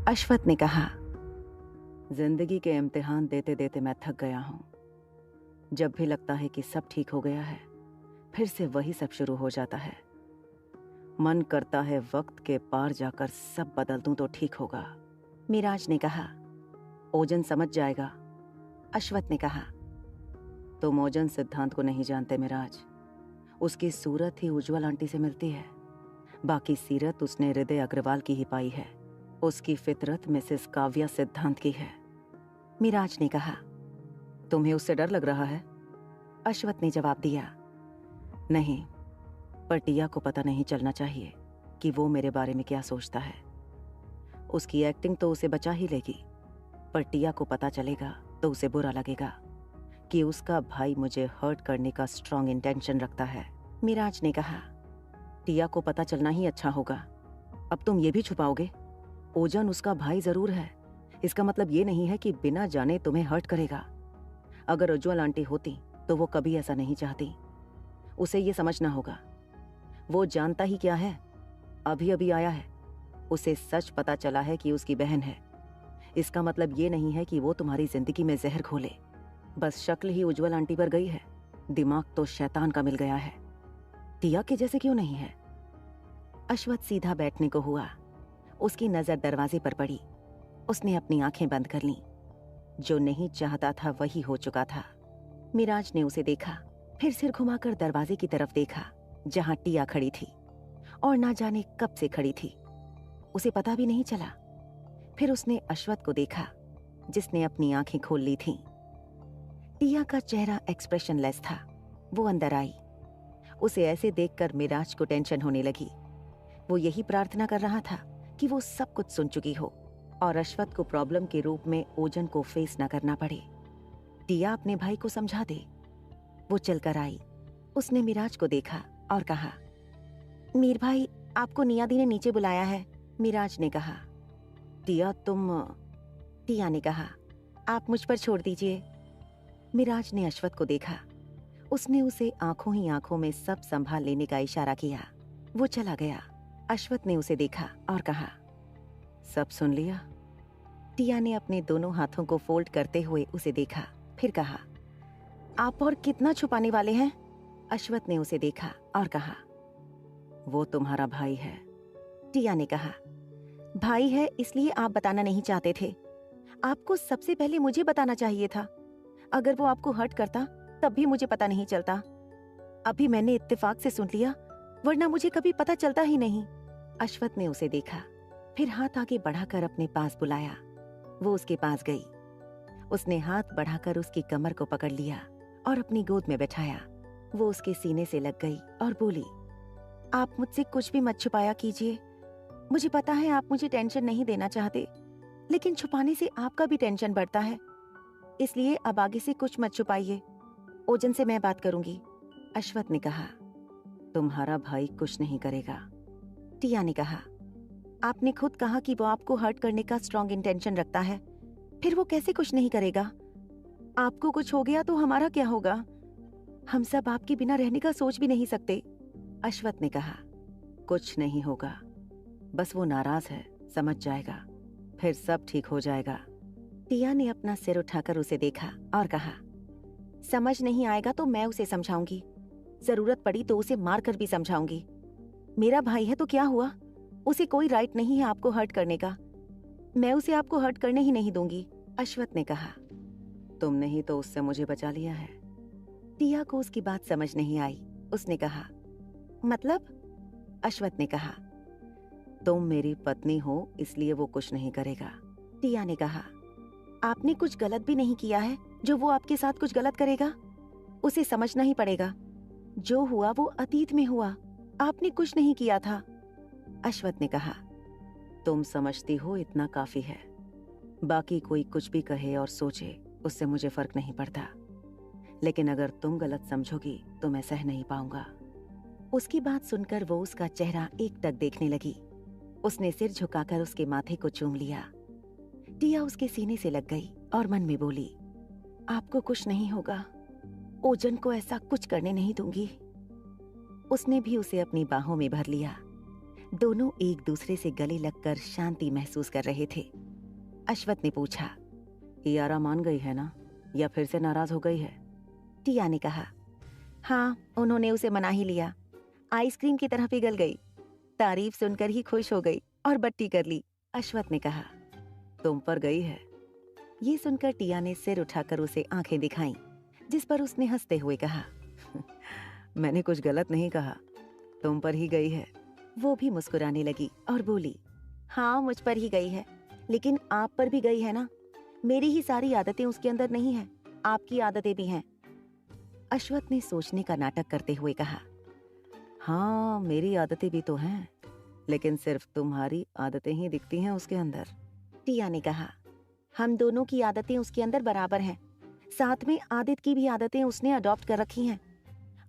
अश्वत ने कहा। जिंदगी के इम्तिहान देते देते मैं थक गया हूं। जब भी लगता है कि सब ठीक हो गया है, फिर से वही सब शुरू हो जाता है। मन करता है वक्त के पार जाकर सब बदल दूं तो ठीक होगा। मिराज ने कहा। ओजन समझ जाएगा। अश्वत ने कहा। तुम ओजन सिद्धांत को नहीं जानते मिराज। उसकी सूरत ही उज्ज्वल आंटी से मिलती है, बाकी सीरत उसने हृदय अग्रवाल की ही पाई है। उसकी फितरत मिसेस काव्या सिद्धांत की है। मिराज ने कहा। तुम्हें उससे डर लग रहा है? अश्वत ने जवाब दिया। नहीं, पर टिया को पता नहीं चलना चाहिए कि वो मेरे बारे में क्या सोचता है। उसकी एक्टिंग तो उसे बचा ही लेगी, पर टिया को पता चलेगा तो उसे बुरा लगेगा कि उसका भाई मुझे हर्ट करने का स्ट्रॉन्ग इंटेंशन रखता है। मिराज ने कहा। टिया को पता चलना ही अच्छा होगा। अब तुम ये भी छुपाओगे? ओजन उसका भाई जरूर है, इसका मतलब ये नहीं है कि बिना जाने तुम्हें हर्ट करेगा। अगर उज्ज्वल आंटी होती तो वो कभी ऐसा नहीं चाहती। उसे ये समझना होगा। वो जानता ही क्या है, अभी अभी आया है, उसे सच पता चला है कि उसकी बहन है। इसका मतलब ये नहीं है कि वो तुम्हारी जिंदगी में जहर घोले। बस शक्ल ही उज्ज्वल आंटी पर गई है, दिमाग तो शैतान का मिल गया है। टिया के जैसे क्यों नहीं है? अश्वत सीधा बैठने को हुआ। उसकी नजर दरवाजे पर पड़ी। उसने अपनी आंखें बंद कर लीं। जो नहीं चाहता था वही हो चुका था। मिराज ने उसे देखा, फिर सिर घुमाकर दरवाजे की तरफ देखा जहां टिया खड़ी थी, और ना जाने कब से खड़ी थी, उसे पता भी नहीं चला। फिर उसने अश्वत को देखा जिसने अपनी आंखें खोल ली थीं। टिया का चेहरा एक्सप्रेशनलेस था। वो अंदर आई। उसे ऐसे देखकर मिराज को टेंशन होने लगी। वो यही प्रार्थना कर रहा था कि वो सब कुछ सुन चुकी हो और अश्वत को प्रॉब्लम के रूप में ओजन को फेस न करना पड़े। टिया अपने भाई को समझा दे। वो चलकर आई। उसने मिराज को देखा और कहा, मीर भाई, आपको नियादी ने नीचे बुलाया है। मिराज ने कहा। टिया टिया ने कहा, आप मुझ पर छोड़ दीजिए। मिराज ने अश्वत को देखा। उसने उसे आंखों ही आंखों में सब संभाल लेने का इशारा किया। वो चला गया। अश्वत ने उसे देखा और कहा, सब सुन लिया? टिया ने अपने दोनों हाथों को फोल्ड करते हुए उसे देखा, फिर कहा, आप और कितना छुपाने वाले हैं? अश्वत ने उसे देखा और कहा, वो तुम्हारा भाई है। टिया ने कहा, भाई है इसलिए आप बताना नहीं चाहते थे। आपको सबसे पहले मुझे बताना चाहिए था। अगर वो आपको हर्ट करता तब भी मुझे पता नहीं चलता। अभी मैंने इत्तेफाक से सुन लिया, वरना मुझे कभी पता चलता ही नहीं। अश्वत ने उसे देखा, फिर हाथ आगे बढ़ाकर अपने पास बुलाया। वो उसके पास गई। उसने हाथ बढ़ाकर उसकी कमर को पकड़ लिया और अपनी गोद में बैठाया। वो उसके सीने से लग गई और बोली, आप मुझसे कुछ भी मत छुपाया कीजिए। मुझे पता है आप मुझे टेंशन नहीं देना चाहते, लेकिन छुपाने से आपका भी टेंशन बढ़ता है। इसलिए अब आगे से कुछ मत छुपाइए। ओजन से मैं बात करूंगी। अश्वत ने कहा, तुम्हारा भाई कुछ नहीं करेगा। टिया ने कहा, आपने खुद कहा कि वो आपको हर्ट करने का स्ट्रॉन्ग इंटेंशन रखता है, फिर वो कैसे कुछ नहीं करेगा? आपको कुछ हो गया तो हमारा क्या होगा? हम सब आपके बिना रहने का सोच भी नहीं सकते। अश्वत ने कहा, कुछ नहीं होगा, बस वो नाराज है, समझ जाएगा, फिर सब ठीक हो जाएगा। टिया ने अपना सिर उठाकर उसे देखा और कहा, समझ नहीं आएगा तो मैं उसे समझाऊंगी, जरूरत पड़ी तो उसे मारकर भी समझाऊंगी। मेरा भाई है तो क्या हुआ? उसे कोई राइट नहीं है आपको हर्ट करने का। मैं उसे आपको हर्ट करने ही नहीं दूंगी। अश्वत ने कहा, तुमने ही तो उससे मुझे बचा लिया है। टिया को उसकी बात समझ नहीं आई। उसने कहा, मतलब? अश्वत ने कहा, तुम मेरी पत्नी हो इसलिए वो कुछ नहीं करेगा। टिया ने कहा, आपने कुछ गलत भी नहीं किया है जो वो आपके साथ कुछ गलत करेगा। उसे समझना ही पड़ेगा। जो हुआ वो अतीत में हुआ, आपने कुछ नहीं किया था। अश्वत ने कहा, तुम समझती हो इतना काफी है। बाकी कोई कुछ भी कहे और सोचे उससे मुझे फर्क नहीं पड़ता, लेकिन अगर तुम गलत समझोगी तो मैं सह नहीं पाऊंगा। उसकी बात सुनकर वो उसका चेहरा एकटक देखने लगी। उसने सिर झुकाकर उसके माथे को चूम लिया। टिया उसके सीने से लग गई और मन में बोली, आपको कुछ नहीं होगा, ओजन को ऐसा कुछ करने नहीं दूंगी। उसने भी उसे अपनी बाहों में भर लिया। दोनों एक दूसरे से गले लगकर शांति महसूस कर रहे थे। अश्वथ ने पूछा, यारा मान गई है ना, या फिर से नाराज हो गई है? टिया ने कहा, हाँ, उन्होंने उसे मना ही लिया। आइसक्रीम की तरह पिघल गई। तारीफ सुनकर ही खुश हो गई और बट्टी कर ली। अश्वथ ने कहा, तुम पर गई है। ये सुनकर टिया ने सिर उठाकर उसे आंखें दिखाईं, जिस पर उसने हंसते हुए कहा, मैंने कुछ गलत नहीं कहा, तुम पर ही गई है। वो भी मुस्कुराने लगी और बोली, हाँ, मुझ पर ही गई है, लेकिन आप पर भी गई है ना। मेरी ही सारी आदतें उसके अंदर नहीं हैं, आपकी आदतें भी हैं। अश्वथ ने सोचने का नाटक करते हुए कहा, हाँ, मेरी आदतें भी तो हैं, लेकिन सिर्फ तुम्हारी आदतें ही दिखती हैं उसके अंदर। टिया ने कहा, हम दोनों की आदतें उसके अंदर बराबर हैं। साथ में आदित की भी आदतें उसने अडॉप्ट कर रखी हैं।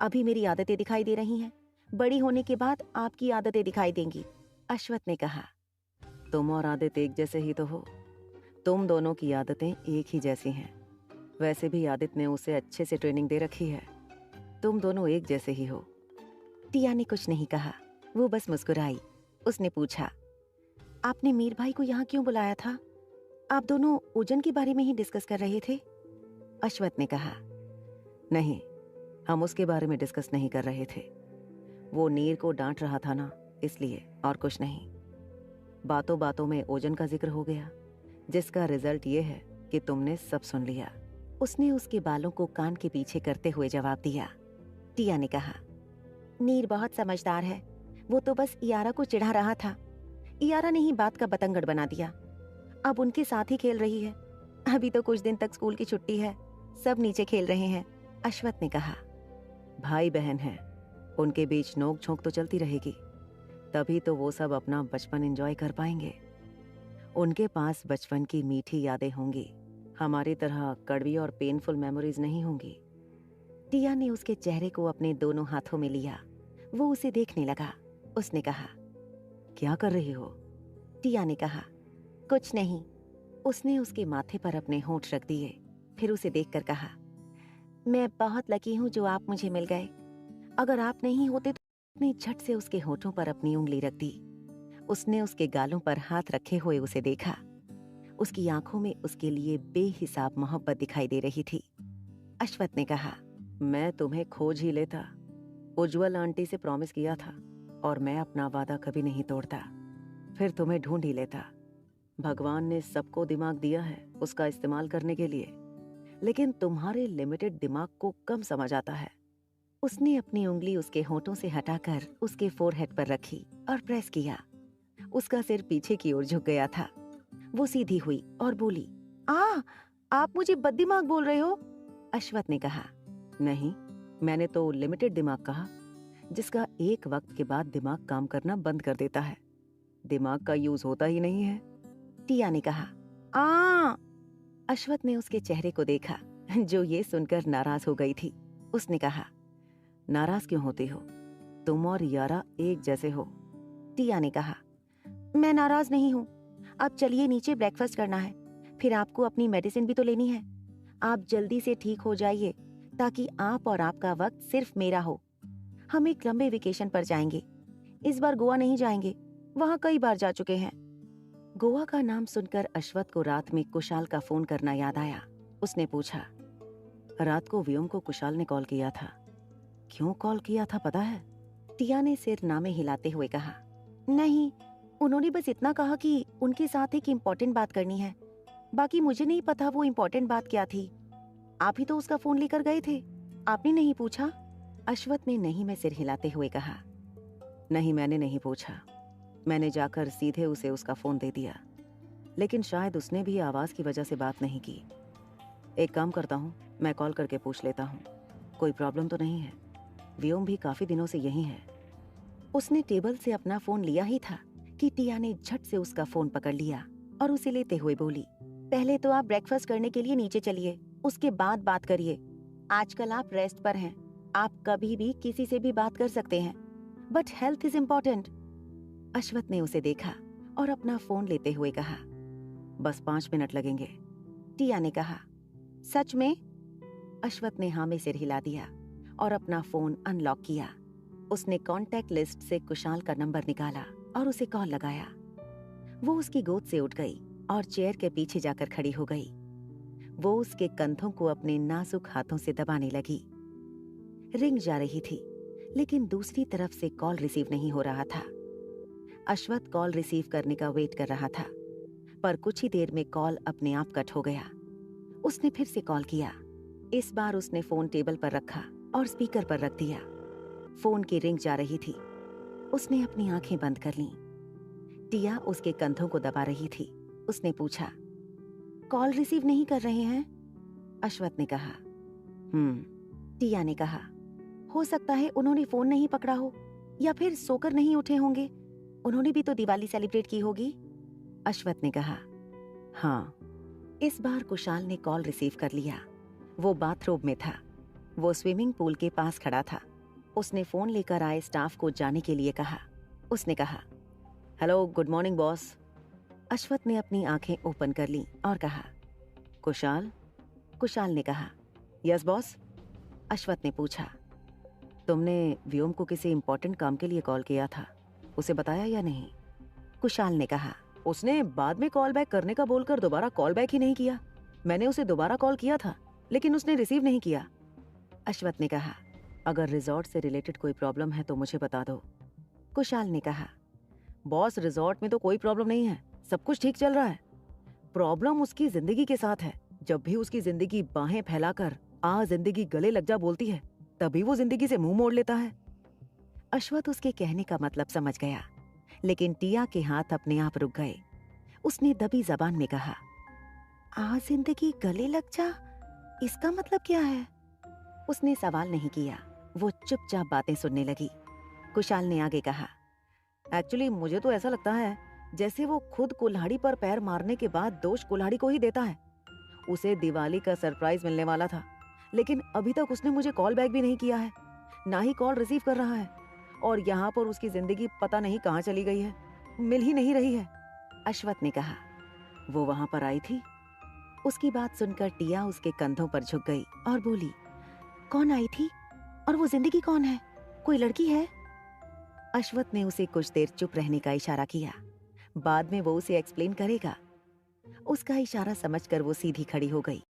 अभी मेरी आदतें दिखाई दे रही हैं, बड़ी होने के बाद आपकी आदतें दिखाई देंगी। अश्वथ ने कहा, तुम और आदित एक जैसे ही तो हो। तुम दोनों की आदतें एक ही जैसी हैं। वैसे भी आदित ने उसे अच्छे से ट्रेनिंग दे रखी है। तुम दोनों एक जैसे ही हो। टिया ने कुछ नहीं कहा, वो बस मुस्कुराई। उसने पूछा, आपने मीर भाई को यहाँ क्यों बुलाया था? आप दोनों ओजन के बारे में ही डिस्कस कर रहे थे? अश्वथ ने कहा, नहीं, हम उसके बारे में डिस्कस नहीं कर रहे थे। वो नीर को डांट रहा था ना, इसलिए, और कुछ नहीं। बातों बातों में ओजन का जिक्र हो गया, जिसका रिजल्ट ये है कि तुमने सब सुन लिया। उसने उसके बालों को कान के पीछे करते हुए जवाब दिया। टिया ने कहा, नीर बहुत समझदार है, वो तो बस इयारा को चिढ़ा रहा था। इयारा ने ही बात का बतंगड़ बना दिया। अब उनके साथ ही खेल रही है। अभी तो कुछ दिन तक स्कूल की छुट्टी है, सब नीचे खेल रहे हैं। अश्वथ ने कहा, भाई बहन हैं, उनके बीच नोक झोंक तो चलती रहेगी, तभी तो वो सब अपना बचपन एंजॉय कर पाएंगे। उनके पास बचपन की मीठी यादें होंगी, हमारी तरह कड़वी और पेनफुल मेमोरीज नहीं होंगी। टिया ने उसके चेहरे को अपने दोनों हाथों में लिया। वो उसे देखने लगा। उसने कहा, क्या कर रही हो? टिया ने कहा, कुछ नहीं। उसने उसके माथे पर अपने होंठ रख दिए, फिर उसे देखकर कहा, मैं बहुत लकी हूँ जो आप मुझे मिल गए। अगर आप नहीं होते तो। उसने झट से उसके होठों पर अपनी उंगली रख दी। उसने उसके गालों पर हाथ रखे हुए उसे देखा। उसकी आंखों में उसके लिए बेहिसाब मोहब्बत दिखाई दे रही थी। अश्वथ ने कहा, मैं तुम्हें खोज ही लेता। उज्जवल आंटी से प्रॉमिस किया था और मैं अपना वादा कभी नहीं तोड़ता। फिर तुम्हें ढूंढ ही लेता। भगवान ने सबको दिमाग दिया है उसका इस्तेमाल करने के लिए, लेकिन तुम्हारे लिमिटेड दिमाग को कम समझ आता है। उसने अपनी उंगली उसके होठों से हटाकर उसके फोरहेड पर रखी और प्रेस किया। उसका सिर पीछे की ओर झुक गया था। वो सीधी हुई और बोली, आप मुझे बददिमाग बोल रहे हो? अश्वथ ने कहा, नहीं, मैंने तो लिमिटेड दिमाग कहा, जिसका एक वक्त के बाद दिमाग काम करना बंद कर देता है। दिमाग का यूज होता ही नहीं है। टिया ने कहा, अश्वथ ने उसके चेहरे को देखा, जो ये सुनकर नाराज हो गई थी। उसने कहा, नाराज क्यों होती हो? तुम और यारा एक जैसे हो। टिया ने कहा, मैं नाराज नहीं हूँ। अब चलिए नीचे ब्रेकफास्ट करना है, फिर आपको अपनी मेडिसिन भी तो लेनी है। आप जल्दी से ठीक हो जाइए ताकि आप और आपका वक्त सिर्फ मेरा हो। हम एक लंबे वेकेशन पर जाएंगे। इस बार गोवा नहीं जाएंगे, वहां कई बार जा चुके हैं। गोवा का नाम सुनकर अश्वथ को रात में कुशाल का फोन करना याद आया। उसने पूछा, रात को व्योम को कुशाल ने कॉल किया था, क्यों कॉल किया था पता है? टिया ने सिर नामे हिलाते हुए कहा, नहीं, उन्होंने बस इतना कहा कि उनके साथ एक इम्पोर्टेंट बात करनी है। बाकी मुझे नहीं पता वो इम्पोर्टेंट बात क्या थी। आप ही तो उसका फोन लेकर गए थे, आपने नहीं पूछा? अश्वथ ने नहीं में सिर हिलाते हुए कहा, नहीं, मैंने नहीं पूछा। मैंने जाकर सीधे उसे उसका फोन दे दिया, लेकिन शायद उसने भी आवाज की वजह से बात नहीं की। एक काम करता हूँ, मैं कॉल करके पूछ लेता हूँ, कोई प्रॉब्लम तो नहीं है। व्योम भी काफी दिनों से यही है। उसने टेबल से अपना फोन लिया ही था कि टिया ने झट से उसका फोन पकड़ लिया और उसे लेते हुए बोली, पहले तो आप ब्रेकफास्ट करने के लिए नीचे चलिए, उसके बाद बात करिए। आजकल आप रेस्ट पर हैं, आप कभी भी किसी से भी बात कर सकते हैं, but health is important. Ashwath ने उसे देखा और अपना फोन लेते हुए कहा, बस 5 मिनट लगेंगे। टिया ने कहा, सच में? अश्वथ ने हाँ में सिर हिला दिया और अपना फोन अनलॉक किया। उसने कॉन्टैक्ट लिस्ट से कुशाल का नंबर निकाला और उसे कॉल लगाया। वो उसकी गोद से उठ गई और चेयर के पीछे जाकर खड़ी हो गई। वो उसके कंधों को अपने नाजुक हाथों से दबाने लगी। रिंग जा रही थी, लेकिन दूसरी तरफ से कॉल रिसीव नहीं हो रहा था। अश्वथ कॉल रिसीव करने का वेट कर रहा था, पर कुछ ही देर में कॉल अपने आप कट हो गया। उसने फिर से कॉल किया। इस बार उसने फोन टेबल पर रखा और स्पीकर पर रख दिया। फोन की रिंग जा रही थी। उसने अपनी आंखें बंद कर लीं। टिया उसके कंधों को दबा रही थी। उसने पूछा, कॉल रिसीव नहीं कर रहे हैं? अश्वथ ने कहा, टिया ने कहा, हो सकता है उन्होंने फोन नहीं पकड़ा हो, या फिर सोकर नहीं उठे होंगे। उन्होंने भी तो दिवाली सेलिब्रेट की होगी। अश्वथ ने कहा, हाँ। इस बार कुशाल ने कॉल रिसीव कर लिया। वो बाथरूम में था। वो स्विमिंग पूल के पास खड़ा था। उसने फोन लेकर आए स्टाफ को जाने के लिए कहा। उसने कहा, hello, good morning boss. Ashwath ने अपनी आंखें ओपन कर ली और कहा, कुशाल? कुशाल ने कहा, यस बॉस। अश्वथ ने पूछा, तुमने व्योम को किसी इंपॉर्टेंट काम के लिए कॉल किया था, उसे बताया या नहीं? कुशाल ने कहा, उसने बाद में कॉल बैक करने का बोलकर दोबारा कॉल बैक ही नहीं किया। मैंने उसे दोबारा कॉल किया था, लेकिन उसने रिसीव नहीं किया। अश्वथ ने कहा, अगर रिजॉर्ट से रिलेटेड कोई प्रॉब्लम है तो मुझे बता दो। कुशाल ने कहा, बॉस, रिजॉर्ट में तो कोई प्रॉब्लम नहीं है, सब कुछ ठीक चल रहा है। प्रॉब्लम उसकी जिंदगी के साथ है। जब भी उसकी जिंदगी बाहें फैलाकर आ जिंदगी गले लग जा बोलती है, तभी वो जिंदगी से मुंह मोड़ लेता है। अश्वथ उसके कहने का मतलब समझ गया, लेकिन टिया के हाथ अपने आप रुक गए। उसने दबी जबान में कहा, आ जिंदगी गले लग जा, इसका मतलब क्या है? उसने सवाल नहीं किया। वो चुपचाप बातें सुनने लगी। कुशाल ने आगे कहा, एक्चुअली मुझे तो ऐसा लगता है जैसे वो खुद कुल्हाड़ी पर पैर मारने के बाद दोष कुल्हाड़ी को ही देता है। उसे दिवाली का सरप्राइज मिलने वाला था, लेकिन अभी तक उसने मुझे कॉल बैक भी नहीं किया है, ना ही कॉल रिसीव कर रहा है। और यहाँ पर उसकी जिंदगी पता नहीं कहाँ चली गई है, मिल ही नहीं रही है। अश्वथ ने कहा, वो वहां पर आई थी? उसकी बात सुनकर टिया उसके कंधों पर झुक गई और बोली, कौन आई थी? और वो जिंदगी कौन है? कोई लड़की है? अश्वथ ने उसे कुछ देर चुप रहने का इशारा किया। बाद में वो उसे एक्सप्लेन करेगा। उसका इशारा समझकर वो सीधी खड़ी हो गई।